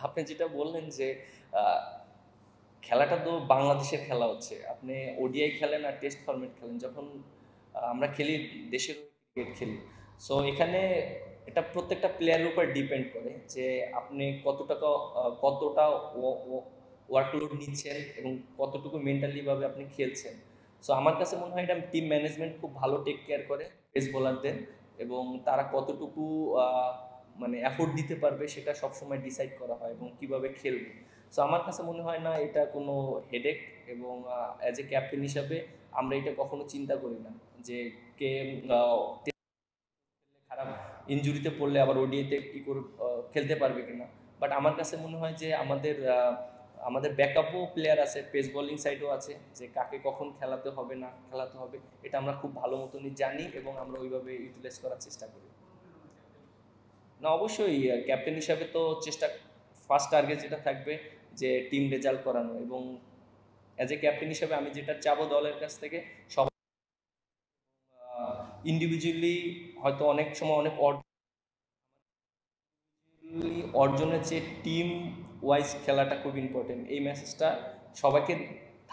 আপনি যেটা বললেন যে আহ, খেলাটা তো বাংলাদেশের খেলা হচ্ছে, আপনি ওডিআই খেলেন আর টেস্ট ফরম্যাট খেলেন, যখন আমরা খেলি দেশের ক্রিকেট খেলি। সো এখানে এটা প্রত্যেকটা প্লেয়ারের উপর ডিপেন্ড করে যে আপনি কতটা ওয়ার্কলোড নিচ্ছেন এবং কতটুকু মেন্টালি ভাবে আপনি খেলছেন। সো আমার কাছে মনে হয় এটা টিম ম্যানেজমেন্ট খুব ভালো টেক কেয়ার করে পেস বোলারদের, এবং তারা কতটুকু আহ, মানে এফোর্ট দিতে পারবে সেটা সবসময় ডিসাইড করা হয় এবং কিভাবে খেলবে। সো আমার কাছে মনে হয় না এটা কোনো হেডেক, এবং অ্যাজ এ ক্যাপ্টেন হিসাবে আমরা এটা কখনো চিন্তা করি না যে কে খারাপ ইনজুরিতে পড়লে আবার ওডিআইতে কি করে খেলতে পারবে কিনা। বাট আমার কাছে মনে হয় যে আমাদের ব্যাকআপও প্লেয়ার আছে, পেস বোলিং সাইডও আছে, যে কাকে কখন খেলাতে হবে না খেলাতে হবে এটা আমরা খুব ভালো মতনই জানি এবং আমরা ওইভাবে ইউটিলাইজ করার চেষ্টা করি। না, অবশ্যই ক্যাপ্টেন হিসাবে তো চেষ্টা, ফার্স্ট টার্গেট যেটা থাকবে যে টিম রেজাল্ট করানো, এবং অ্যাজ এ ক্যাপ্টেন হিসাবে আমি যেটা চাবো দলের কাছ থেকে, সব ইন্ডিভিজুয়ালি হয়তো অনেক সময় অনেক অর্জনের চেয়ে টিম ওয়াইজ খেলাটা খুব ইম্পর্টেন্ট, এই মেসেজটা সবাইকে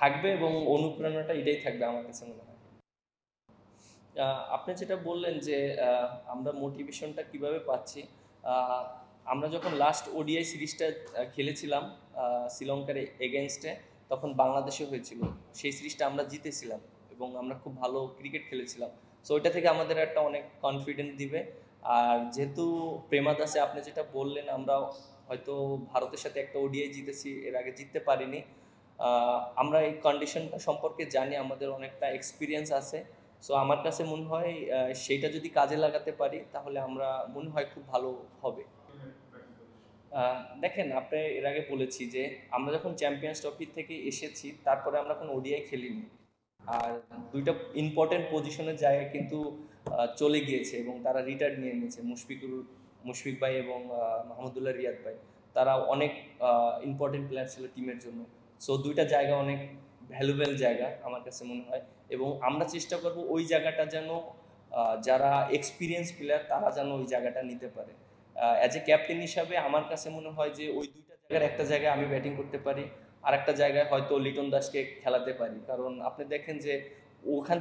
থাকবে এবং অনুপ্রেরণাটা এটাই থাকবে আমার কাছে মনে হয়। আপনি যেটা বললেন যে আমরা মোটিভেশনটা কিভাবে পাচ্ছি, আহ, আমরা যখন লাস্ট ওডিআই সিরিজটা খেলেছিলাম শ্রীলঙ্কার এগেনস্টে, তখন বাংলাদেশে হয়েছিল, সেই সিরিজটা আমরা জিতেছিলাম এবং আমরা খুব ভালো ক্রিকেট খেলেছিলাম। সো ওইটা থেকে আমাদের একটা অনেক কনফিডেন্স দিবে। আর যেহেতু প্রেমাদাসে আপনি যেটা বললেন, আমরা হয়তো ভারতের সাথে একটা ওডিআই জিতেছি, এর আগে জিততে পারিনি। আমরা এই কন্ডিশনটা সম্পর্কে জানি, আমাদের অনেকটা এক্সপিরিয়েন্স আছে। সো আমার কাছে মনে হয় সেইটা যদি কাজে লাগাতে পারি তাহলে আমরা মনে হয় খুব ভালো হবে। দেখেন, আপনি এর আগে বলেছি যে আমরা যখন চ্যাম্পিয়ন্স ট্রফি থেকে এসেছি তারপরে আমরা কোনো ওডিআই খেলিনি। আর দুইটা ইম্পর্টেন্ট পজিশনের জায়গায় কিন্তু চলে গিয়েছে এবং তারা রিটায়ার্ড নিয়ে নিয়েছে, মুশফিক ভাই এবং মাহমুদুল্লাহ রিয়াদ ভাই। তারা অনেক ইম্পর্টেন্ট প্লেয়ার ছিল টিমের জন্য। সো দুইটা জায়গা অনেক ভ্যালুয়েবল জায়গা আমার কাছে মনে হয়, এবং আমরা চেষ্টা করব ওই জায়গাটা যেন যারা এক্সপিরিয়েন্স প্লেয়ার তারা যেন ওই জায়গাটা নিতে পারে। অ্যাজ এ ক্যাপ্টেন হিসাবে আমার কাছে মনে হয় যে ওই দুইটা জায়গার একটা জায়গায় আমি ব্যাটিং করতে পারি, আর একটা জায়গায় হয়তো লিটন দাসকে খেলাতে পারি, কারণ আপনি দেখেন যে ওখান,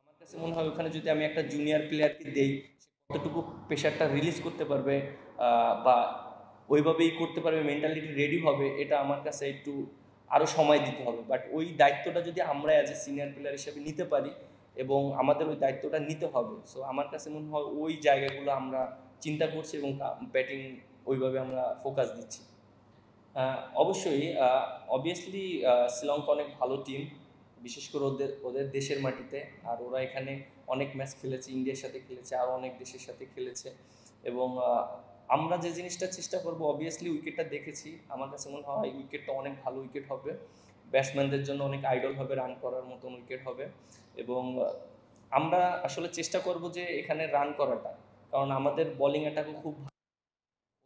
আমার কাছে মনে হয় ওখানে যদি আমি একটা জুনিয়র প্লেয়ারকে দেই, সে কতটুকু প্রেশারটা রিলিজ করতে পারবে বা ওইভাবেই করতে পারবে, মেন্টালিটি রেডি হবে, এটা আমার কাছে একটু আরও সময় দিতে হবে। বাট ওই দায়িত্বটা যদি আমরা অ্যাজ এ সিনিয়র প্লেয়ার হিসেবে নিতে পারি, এবং আমাদের ওই দায়িত্বটা নিতে হবে, সো আমার কাছে মনে হয় ওই জায়গাগুলো আমরা চিন্তা করছি এবং ব্যাটিং ওইভাবে আমরা ফোকাস দিচ্ছি। অবশ্যই, অবভিয়াসলি শ্রীলঙ্কা অনেক ভালো টিম, বিশেষ করে ওদের ওদের দেশের মাটিতে। আর ওরা এখানে অনেক ম্যাচ খেলেছে, ইন্ডিয়ার সাথে খেলেছে, আরও অনেক দেশের সাথে খেলেছে। এবং আমরা যে জিনিসটা চেষ্টা করবো, অবভিয়াসলি উইকেটটা দেখেছি, আমার কাছে মনে হয় উইকেটটা অনেক ভালো উইকেট হবে, ব্যাটসম্যানদের জন্য অনেক আইডল হবে, রান করার মতন উইকেট হবে। এবং আমরা আসলে চেষ্টা করব যে এখানে রান করাটা, কারণ আমাদের বোলিং অ্যাটাকও খুব,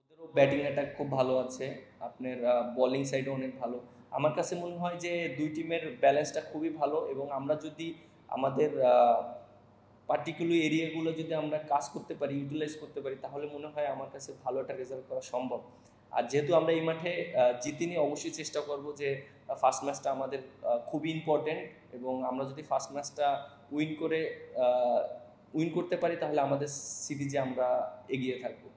ওদেরও ব্যাটিং অ্যাটাক খুব ভালো আছে, আপনার বোলিং সাইডও অনেক ভালো। আমার কাছে মনে হয় যে দুই টিমের ব্যালেন্সটা খুবই ভালো, এবং আমরা যদি আমাদের পার্টিকুলার এরিয়াগুলো যদি আমরা কাজ করতে পারি, ইউটিলাইজ করতে পারি, তাহলে মনে হয় আমার কাছে ভালো একটা রেজাল্ট করা সম্ভব। আর যেহেতু আমরা এই মাঠে জিতিনি, অবশ্যই চেষ্টা করব যে ফার্স্ট ম্যাচটা আমাদের খুবই ইম্পর্টেন্ট, এবং আমরা যদি ফার্স্ট ম্যাচটা উইন করে উইন করতে পারি তাহলে আমাদের সিরিজে আমরা এগিয়ে থাকবো।